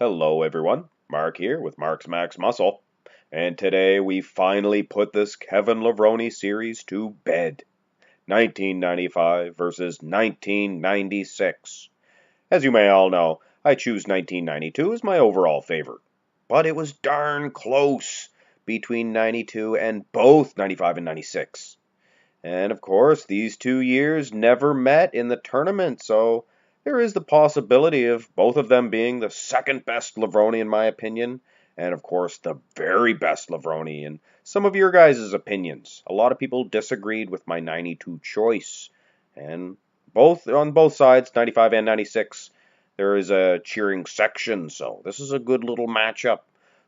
Hello everyone, Mark here with Mark's Max Muscle, and today we finally put this Kevin Levrone series to bed. 1995 versus 1996. As you may all know, I choose 1992 as my overall favorite, but it was darn close between 92 and both 95 and 96. And of course, these 2 years never met in the tournament, so there is the possibility of both of them being the second best Levrone in my opinion, and of course the very best Levrone in some of your guys' opinions. A lot of people disagreed with my 92 choice, and on both sides, 95 and 96, there is a cheering section, so this is a good little matchup.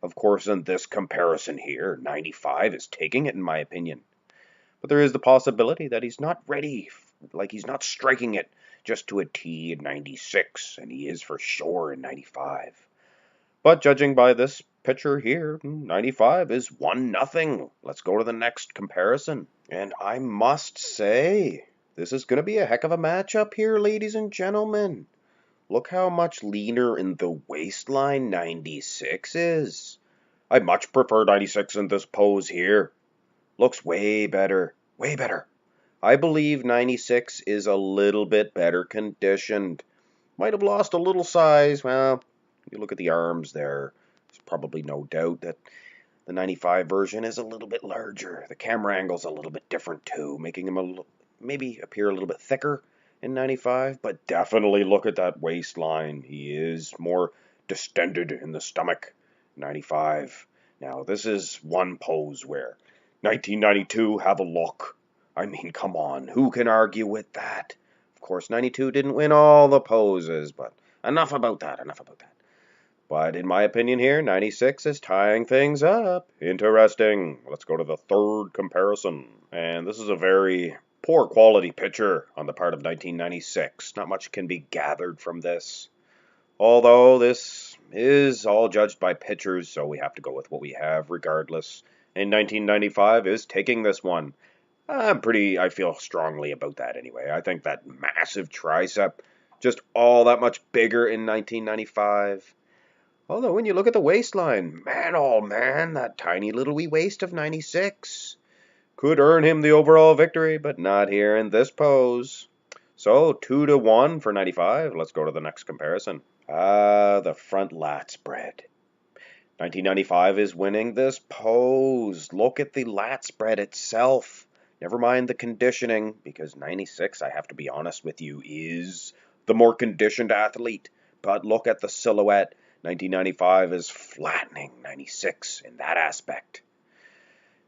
Of course, in this comparison here, 95 is taking it in my opinion. But there is the possibility that he's not ready, like he's not striking it just to a T in 96, and he is for sure in 95. But judging by this picture here, 95 is 1-0. Let's go to the next comparison. And I must say, this is going to be a heck of a matchup here, ladies and gentlemen. Look how much leaner in the waistline 96 is. I much prefer 96 in this pose here. Looks way better. Way better. I believe 96 is a little bit better conditioned. Might have lost a little size. Well, you look at the arms there. There's probably no doubt that the 95 version is a little bit larger. The camera angle's a little bit different too, making him maybe appear a little bit thicker in 95. But definitely look at that waistline. He is more distended in the stomach. 95. Now, this is one pose where 1992, have a look. I mean, come on, who can argue with that? Of course, 92 didn't win all the poses, but enough about that. But in my opinion here, 96 is tying things up. Interesting. Let's go to the third comparison. And this is a very poor quality picture on the part of 1996. Not much can be gathered from this. Although this is all judged by pictures, so we have to go with what we have regardless. And 1995 is taking this one. I feel strongly about that anyway. I think that massive tricep, just all that much bigger in 1995. Although when you look at the waistline, man, oh man, that tiny little wee waist of 96 could earn him the overall victory, but not here in this pose. So 2-1 for 95. Let's go to the next comparison. The front lat spread. 1995 is winning this pose. Look at the lat spread itself. Never mind the conditioning, because 96, I have to be honest with you, is the more conditioned athlete. But look at the silhouette. 1995 is flattening 96 in that aspect.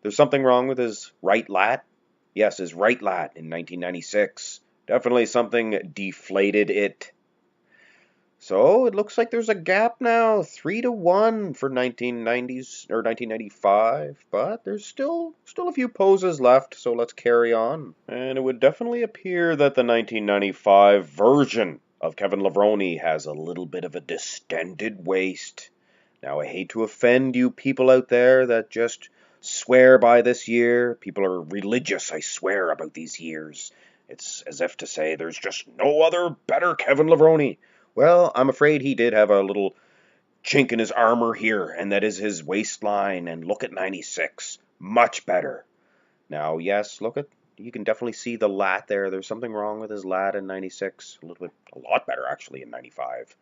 There's something wrong with his right lat. Yes, his right lat in 1996. Definitely something deflated it. So it looks like there's a gap now, 3-1 for 1990s or 1995, but there's still a few poses left, so let's carry on. And it would definitely appear that the 1995 version of Kevin Levrone has a little bit of a distended waist. Now I hate to offend you people out there that just swear by this year. People are religious, I swear, about these years. It's as if to say there's just no other better Kevin Levrone. Well, I'm afraid he did have a little chink in his armor here, and that is his waistline. And look at 96. Much better. Now, yes, you can definitely see the lat there. There's something wrong with his lat in 96. A lot better, actually, in 95.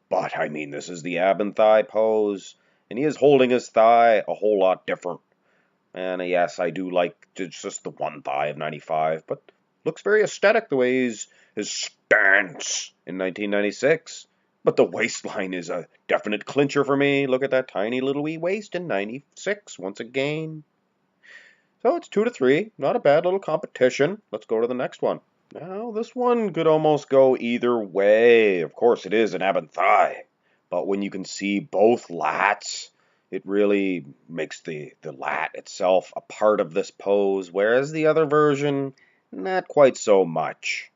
But, I mean, this is the ab and thigh pose, and he is holding his thigh a whole lot different. And yes, I do like just the one thigh of 95, but looks very aesthetic the way his stance in 1996. But the waistline is a definite clincher for me. Look at that tiny little wee waist in 96 once again. So it's 2-3. Not a bad little competition. Let's go to the next one. Now, this one could almost go either way. Of course, it is an ab and thigh. But when you can see both lats, it really makes the lat itself a part of this pose, whereas the other version, not quite so much.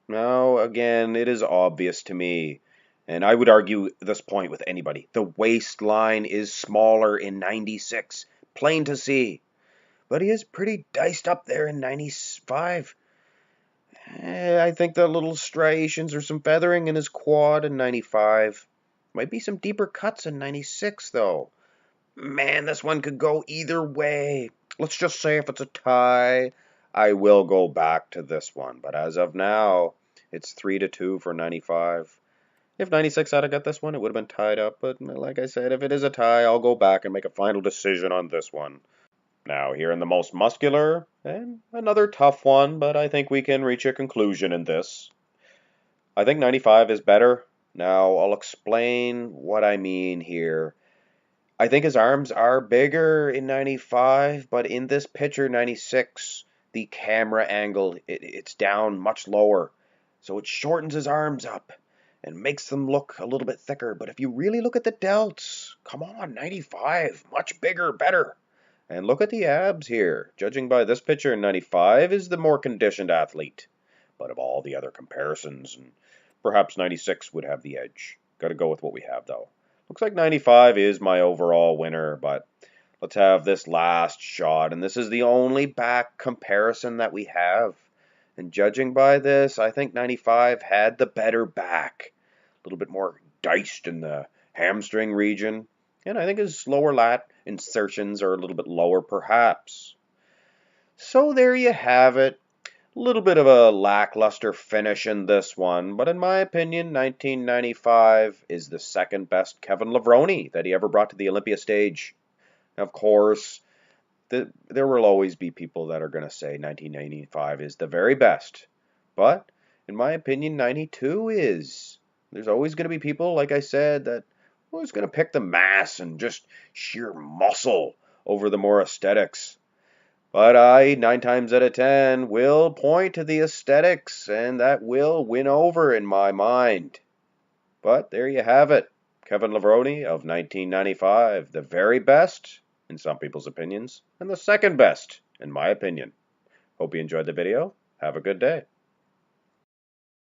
Now, again, it is obvious to me, and I would argue this point with anybody. The waistline is smaller in 96, plain to see. But he is pretty diced up there in 95. I think the little striations or some feathering in his quad in 95. Might be some deeper cuts in 96, though. Man, this one could go either way. Let's just say if it's a tie, I will go back to this one. But as of now, it's 3-2 for 95. If 96 had to get this one, it would have been tied up. But like I said, if it is a tie, I'll go back and make a final decision on this one. Now, here in the most muscular, and another tough one, but I think we can reach a conclusion in this. I think 95 is better. Now, I'll explain what I mean here. I think his arms are bigger in 95, but in this picture, 96, the camera angle, it's down much lower. So it shortens his arms up and makes them look a little bit thicker. But if you really look at the delts, come on, 95, much bigger, better. And look at the abs here. Judging by this picture, 95 is the more conditioned athlete. But of all the other comparisons, perhaps 96 would have the edge. Got to go with what we have, though. Looks like 95 is my overall winner, but let's have this last shot. And this is the only back comparison that we have. And judging by this, I think 95 had the better back. A little bit more diced in the hamstring region. And I think his lower lat insertions are a little bit lower, perhaps. So there you have it. A little bit of a lackluster finish in this one, but in my opinion, 1995 is the second best Kevin Levrone that he ever brought to the Olympia stage. Of course, there will always be people that are going to say 1995 is the very best, but in my opinion, 92 is. There's always going to be people, like I said, that are always going to pick the mass and just sheer muscle over the more aesthetics. But I, 9 times out of 10, will point to the aesthetics, and that will win over in my mind. But there you have it. Kevin Levrone of 1995, the very best, in some people's opinions, and the second best, in my opinion. Hope you enjoyed the video. Have a good day.